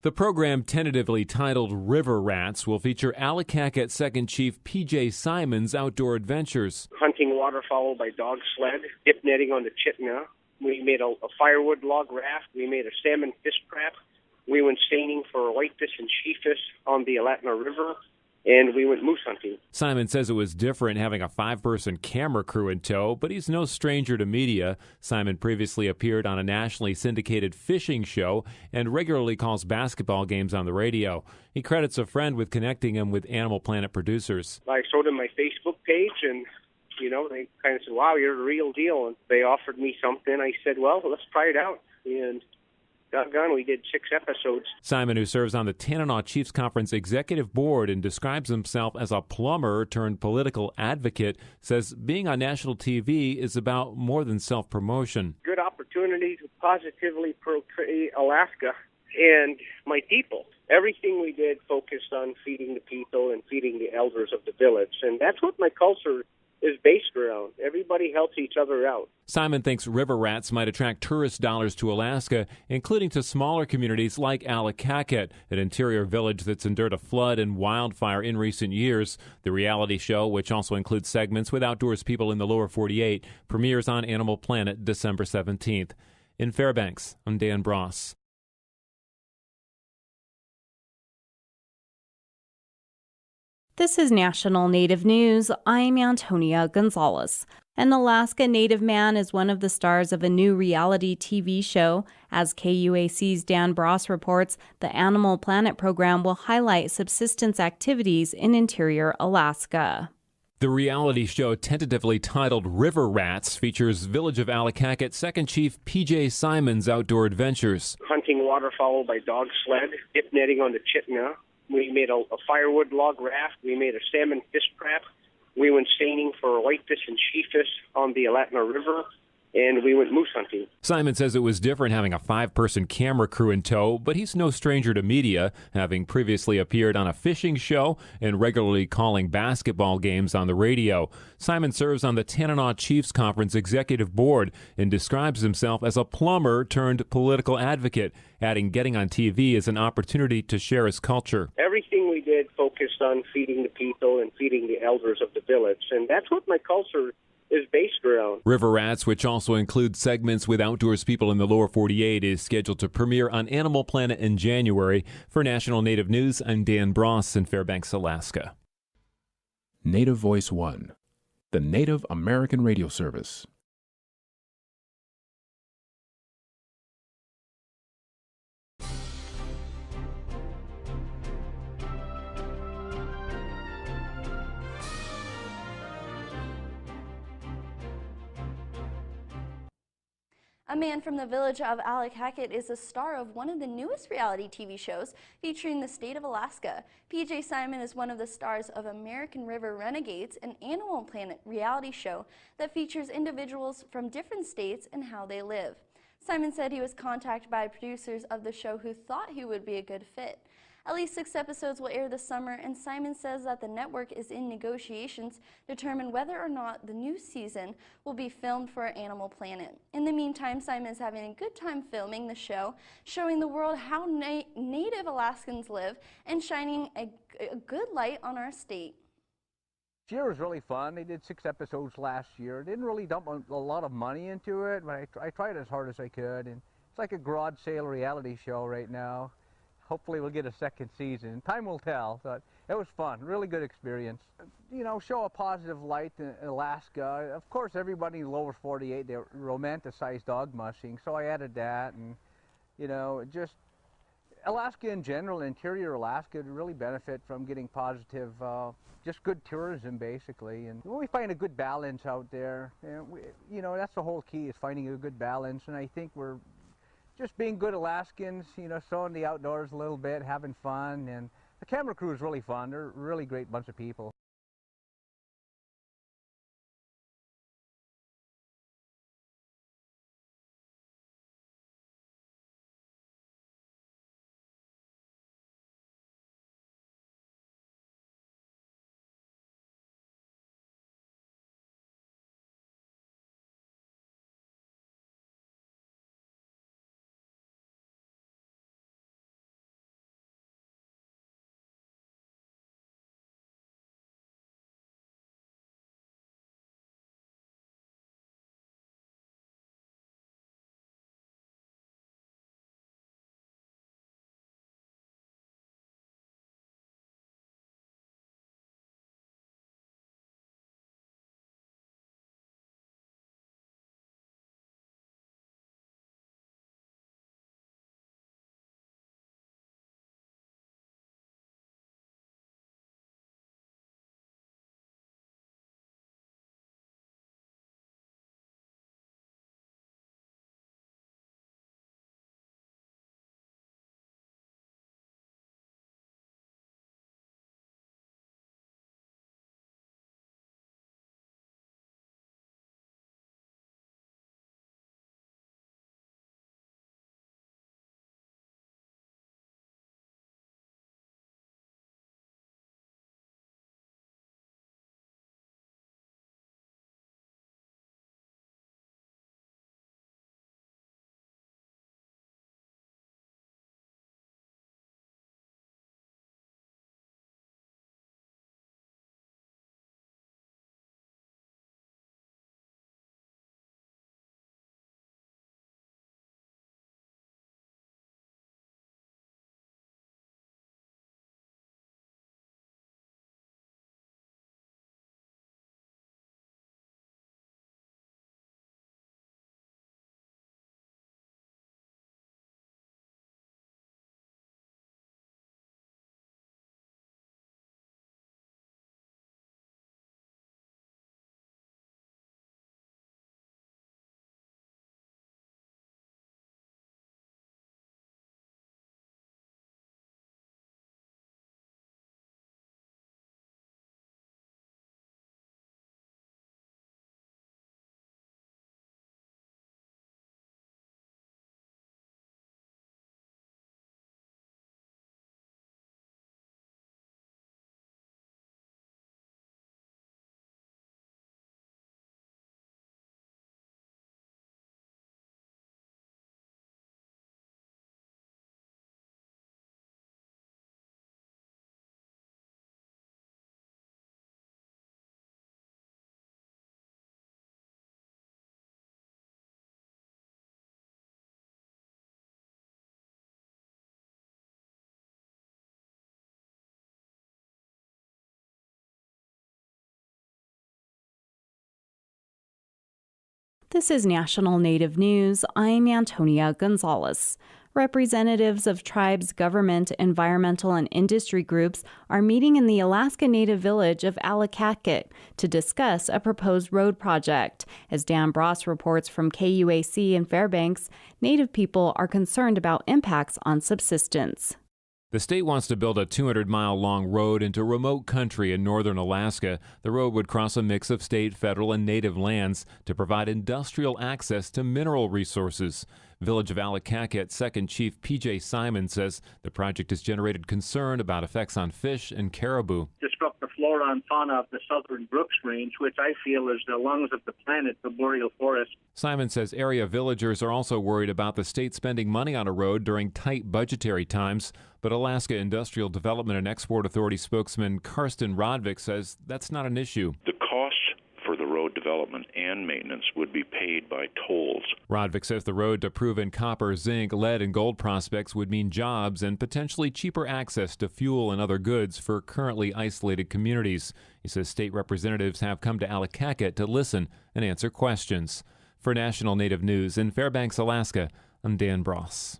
The program, tentatively titled River Rats, will feature Allakaket Second Chief P.J. Simon's outdoor adventures. Hunting waterfowl by dog sled, dip netting on the Chitna. We made a firewood log raft. We made a salmon fish trap. We went seining for whitefish and sheefish on the Alatna River. And we went moose hunting. Simon says it was different having a 5-person camera crew in tow, but he's no stranger to media. Simon previously appeared on a nationally syndicated fishing show and regularly calls basketball games on the radio. He credits a friend with connecting him with Animal Planet producers. I showed him my Facebook page, and, they kind of said, wow, you're the real deal. And they offered me something. I said, well, let's try it out. And doggone, we did 6 episodes. Simon, who serves on the Tanana Chiefs Conference Executive Board and describes himself as a plumber turned political advocate, says being on national TV is about more than self-promotion. Good opportunity to positively portray Alaska and my people. Everything we did focused on feeding the people and feeding the elders of the village, and that's what my culture is based around. Everybody helps each other out. Simon thinks river rats might attract tourist dollars to Alaska, including to smaller communities like Allakaket, an interior village that's endured a flood and wildfire in recent years. The reality show, which also includes segments with outdoors people in the lower 48, premieres on Animal Planet December 17th. In Fairbanks, I'm Dan Bross. This is National Native News. I'm Antonia Gonzalez. An Alaska Native man is one of the stars of a new reality TV show. As KUAC's Dan Bross reports, the Animal Planet program will highlight subsistence activities in interior Alaska. The reality show, tentatively titled River Rats, features Village of Allakaket Second Chief P.J. Simon's outdoor adventures. Hunting waterfowl by dog sled, dip netting on the Chitna. We made a firewood log raft. We made a salmon fish trap. We went seining for whitefish and sheefish on the Alatna River. And we went moose hunting. Simon says it was different having a 5-person camera crew in tow, but he's no stranger to media, having previously appeared on a fishing show and regularly calling basketball games on the radio. Simon serves on the Tanana Chiefs Conference Executive Board and describes himself as a plumber turned political advocate, adding getting on TV is an opportunity to share his culture. Everything we did focused on feeding the people and feeding the elders of the village, and that's what my culture is based around. River Rats, which also includes segments with outdoors people in the lower 48, is scheduled to premiere on Animal Planet in January. For National Native News, I'm Dan Bross in Fairbanks, Alaska. Native Voice One, the Native American radio service. A man from the village of Allakaket is the star of one of the newest reality TV shows featuring the state of Alaska. P.J. Simon is one of the stars of American River Renegades, an Animal Planet reality show that features individuals from different states and how they live. Simon said he was contacted by producers of the show who thought he would be a good fit. At least 6 episodes will air this summer, and Simon says that the network is in negotiations to determine whether or not the new season will be filmed for Animal Planet. In the meantime, Simon is having a good time filming the show, showing the world how Native Alaskans live and shining a good light on our state. This year was really fun. They did 6 episodes last year. Didn't really dump a lot of money into it, but I tried as hard as I could. And it's like a garage sale reality show right now. Hopefully we'll get a second season. Time will tell, but it was fun. Really good experience. Show a positive light in Alaska. Of course, everybody in the lower 48, they romanticize dog mushing, so I added that. And, just Alaska in general, interior Alaska, would really benefit from getting positive, just good tourism, basically. And we find a good balance out there. And that's the whole key, is finding a good balance. And I think we're just being good Alaskans, showing the outdoors a little bit, having fun, and the camera crew is really fun. They're a really great bunch of people. This is National Native News. I'm Antonia Gonzalez. Representatives of tribes, government, environmental, and industry groups are meeting in the Alaska Native village of Allakaket to discuss a proposed road project. As Dan Bross reports from KUAC in Fairbanks, Native people are concerned about impacts on subsistence. The state wants to build a 200-mile-long road into remote country in northern Alaska. The road would cross a mix of state, federal, and native lands to provide industrial access to mineral resources. Village of Allakaket Second Chief P.J. Simon says the project has generated concern about effects on fish and caribou. Disrupt the flora and fauna of the southern Brooks Range, which I feel is the lungs of the planet, the boreal forest. Simon says area villagers are also worried about the state spending money on a road during tight budgetary times. But Alaska Industrial Development and Export Authority spokesman Karsten Rodvik says that's not an issue. The costs for the road development and maintenance would be paid by tolls. Rodvik says the road to proven copper, zinc, lead, and gold prospects would mean jobs and potentially cheaper access to fuel and other goods for currently isolated communities. He says state representatives have come to Allakaket to listen and answer questions. For National Native News in Fairbanks, Alaska, I'm Dan Bross.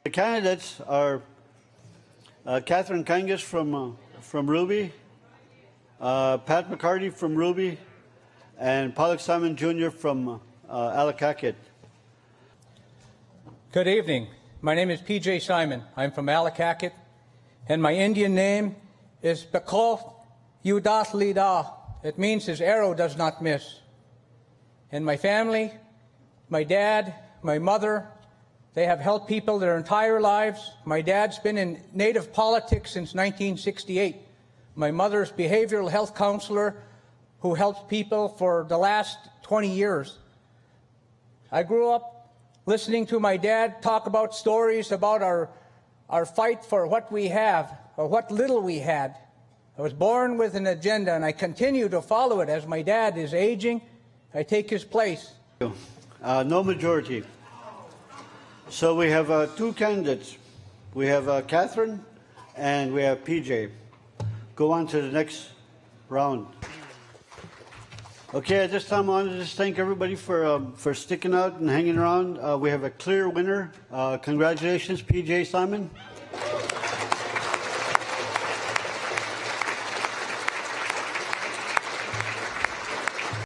The candidates are Catherine Kangas from Ruby, Pat McCarty from Ruby, and Pollock Simon Jr. from Allakaket. Good evening. My name is P.J. Simon. I'm from Allakaket, and my Indian name is Beko Yudath Lida. It means his arrow does not miss. And my family, my dad, my mother, they have helped people their entire lives. My dad's been in Native politics since 1968. My mother's behavioral health counselor who helps people for the last 20 years. I grew up listening to my dad talk about stories about our fight for what we have, or what little we had. I was born with an agenda, and I continue to follow it. As my dad is aging, I take his place. No majority. So we have two candidates. We have Catherine and we have PJ. Go on to the next round. Okay, at this time I want to just thank everybody for sticking out and hanging around. We have a clear winner. Congratulations, PJ Simon.